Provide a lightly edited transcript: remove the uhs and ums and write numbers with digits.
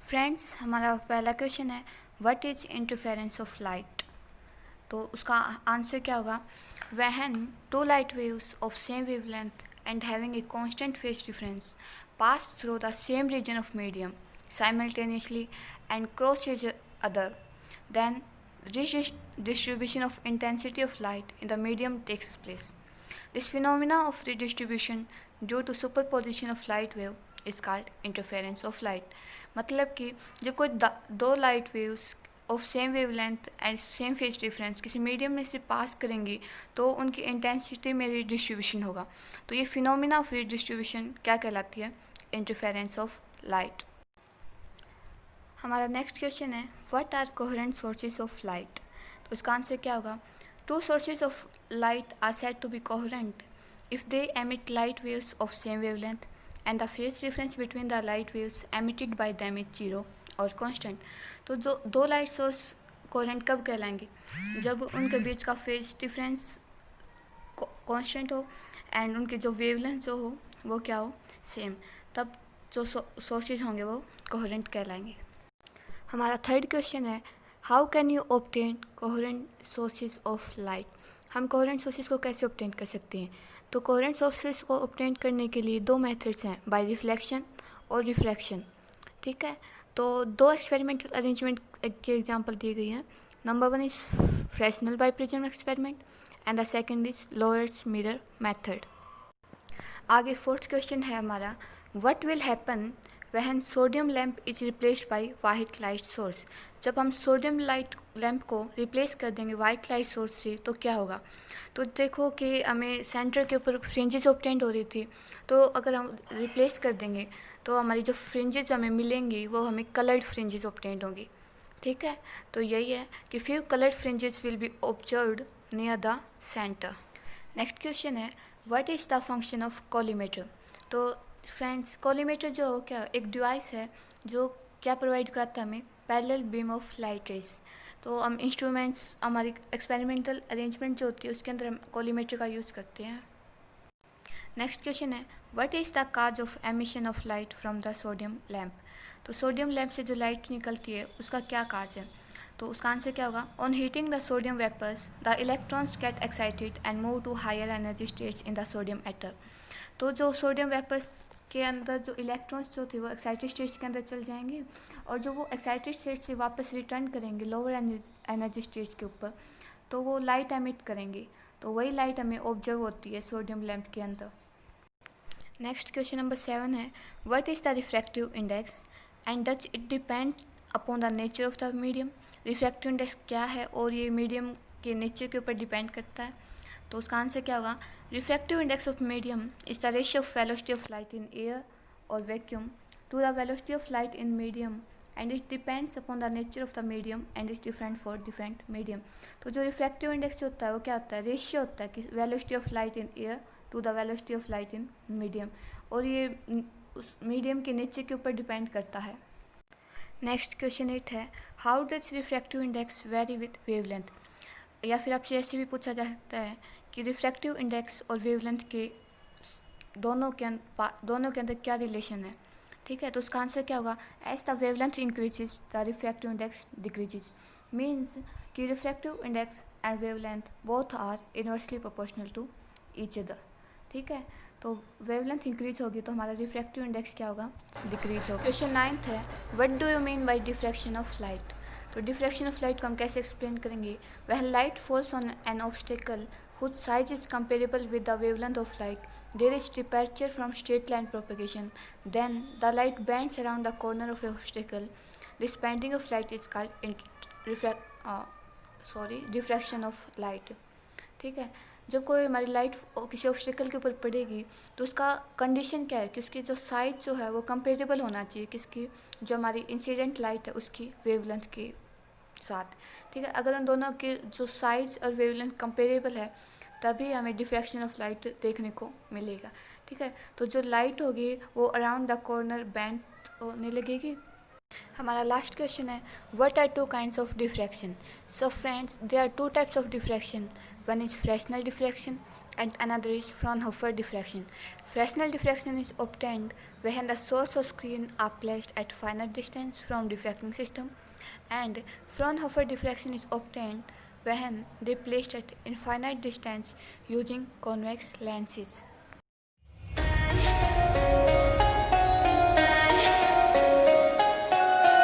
Friends, हमारा पहला question है what is interference of light. तो उसका आंसर क्या होगा? When two light waves of same wavelength and having a constant phase difference pass through the same region of medium simultaneously and cross each other, then redistribution of intensity of light in the medium takes place. This phenomena of redistribution due to superposition of light wave is called interference of light. मतलब कि जब कोई दो light waves of same wavelength and same phase difference किसी medium में से पास करेंगी तो उनकी इंटेंसिटी में रिडिस्ट्रीब्यूशन होगा। तो ये फिनोमिना ऑफ रिडिस्ट्रीब्यूशन क्या कहलाती है? Interference of light. हमारा नेक्स्ट क्वेश्चन है what are coherent sources of light. तो इसका आंसर क्या होगा? Two sources of light are said to be coherent if they emit light waves of same wavelength and the phase difference between the light waves emitted by them is zero और constant. तो दो light source coherent कब कहलाएंगे? जब उनके बीच का phase difference constant हो and उनके जो वेवलेंथ जो हो वो क्या हो? सेम। तब जो सोर्सेज होंगे वो कोहेरेंट कहलाएंगे। हमारा थर्ड क्वेश्चन है how can you obtain coherent sources of light. हम कोहेरेंट सोर्सेज को कैसे ऑब्टेन कर सकते हैं? तो कोहेरेंट सोर्सेज को ऑब्टेन करने के लिए दो मेथड्स हैं, बाय रिफ्लेक्शन और रिफ्रैक्शन। ठीक है, तो दो एक्सपेरिमेंटल अरेंजमेंट के एग्जांपल दिए गए हैं। Number one is Fresnel biprism experiment and the second is Lloyd's mirror method. आगे फोर्थ क्वेश्चन है हमारा what will happen when sodium lamp is replaced by white light source. जब हम सोडियम लाइट लैम्प को replace कर देंगे white light source से तो क्या होगा? तो देखो कि हमें सेंटर के ऊपर फ्रिंजेस ऑब्टेन हो रही थी, तो अगर हम रिप्लेस कर देंगे तो हमारी जो फ्रिंजेस हमें मिलेंगी वो हमें कलर्ड फ्रिंजेस ऑब्टेन होंगी। ठीक है, तो यही है कि few coloured fringes will be observed near the centre. Next question है what is the function of collimator. तो फ्रेंड्स, कॉलीमेटर जो हो क्या एक डिवाइस है जो क्या प्रोवाइड कराता है हमें? Parallel beam of light rays. तो हम इंस्ट्रूमेंट्स हमारी एक्सपेरिमेंटल अरेंजमेंट जो होती है उसके अंदर हम कॉलीमेटर का यूज़ करते हैं। नेक्स्ट क्वेश्चन है what is the cause of emission of light from the sodium lamp. तो सोडियम लैम्प से जो लाइट निकलती है उसका क्या काज है? तो उसका आंसर क्या होगा? On heating the sodium vapours the electrons get excited and move to higher energy states in the sodium atom. तो जो सोडियम वेपर्स के अंदर जो इलेक्ट्रॉन्स जो थे वो एक्साइटेड स्टेट्स के अंदर चल जाएंगे और जो वो एक्साइटेड स्टेट से वापस रिटर्न करेंगे लोअर एनर्जी स्टेट्स के ऊपर, तो वो लाइट एमिट करेंगे। तो वही लाइट हमें ऑब्जर्व होती है सोडियम लैम्प के अंदर। नेक्स्ट क्वेश्चन नंबर 7 है what is the refractive index and does it depend upon the nature of the medium. Refractive index क्या है और ये मीडियम के नेचर के ऊपर डिपेंड करता है। तो उसका आंसर क्या होगा? Refractive index of medium is the ratio of velocity of light in air और vacuum to the velocity of light in medium and it depends upon the nature of the medium and is different for different medium. तो जो refractive index होता है वो क्या होता है? Ratio होता है कि velocity of light in air to the velocity of light in medium, और ये उस मीडियम के नेचर के ऊपर डिपेंड करता है। नेक्स्ट क्वेश्चन 8 है how does refractive index very with wavelength. या फिर आपसे ऐसे भी पूछा जा सकता है कि रिफ्रैक्टिव इंडेक्स और वेवलेंथ के दोनों के अंदर क्या रिलेशन है। ठीक है, तो उसका आंसर क्या होगा? As the wavelength increases the refractive index decreases. Means कि refractive index and wavelength both are inversely proportional to each other. ठीक है, तो वेवलेंथ इंक्रीज होगी तो हमारा रिफ्रैक्टिव इंडेक्स क्या होगा? डिक्रीज होगा। क्वेश्चन 9 है what do you mean by diffraction of light. तो डिफ्रैक्शन ऑफ लाइट को हम कैसे एक्सप्लेन करेंगे? When light falls on an obstacle whose size is comparable with the wavelength of light, there is departure from straight line propagation. Then the light bends around the corner of a obstacle. This bending of light is called diffraction of light. ठीक है, जब कोई हमारी light किसी obstacle के ऊपर पड़ेगी तो उसका कंडीशन क्या है कि उसकी जो साइज जो है वो कंपेरेबल होना चाहिए किसकी? जो हमारी इंसिडेंट लाइट है उसकी वेवलेंथ के साथ। ठीक है, अगर उन दोनों के जो साइज और वेवलेंथ कंपेरेबल है तभी हमें डिफ्रैक्शन ऑफ लाइट देखने को मिलेगा। ठीक है, तो जो लाइट होगी वो अराउंड द कॉर्नर बेंड होने लगेगी। हमारा लास्ट क्वेश्चन है what are two kinds of diffraction. So friends, there are two types of diffraction. One is Fresnel diffraction and another is Fraunhofer diffraction. Fresnel diffraction is obtained when the source of screen are placed at finite distance from diffracting system, and Fraunhofer diffraction is obtained when they placed at infinite distance using convex lenses.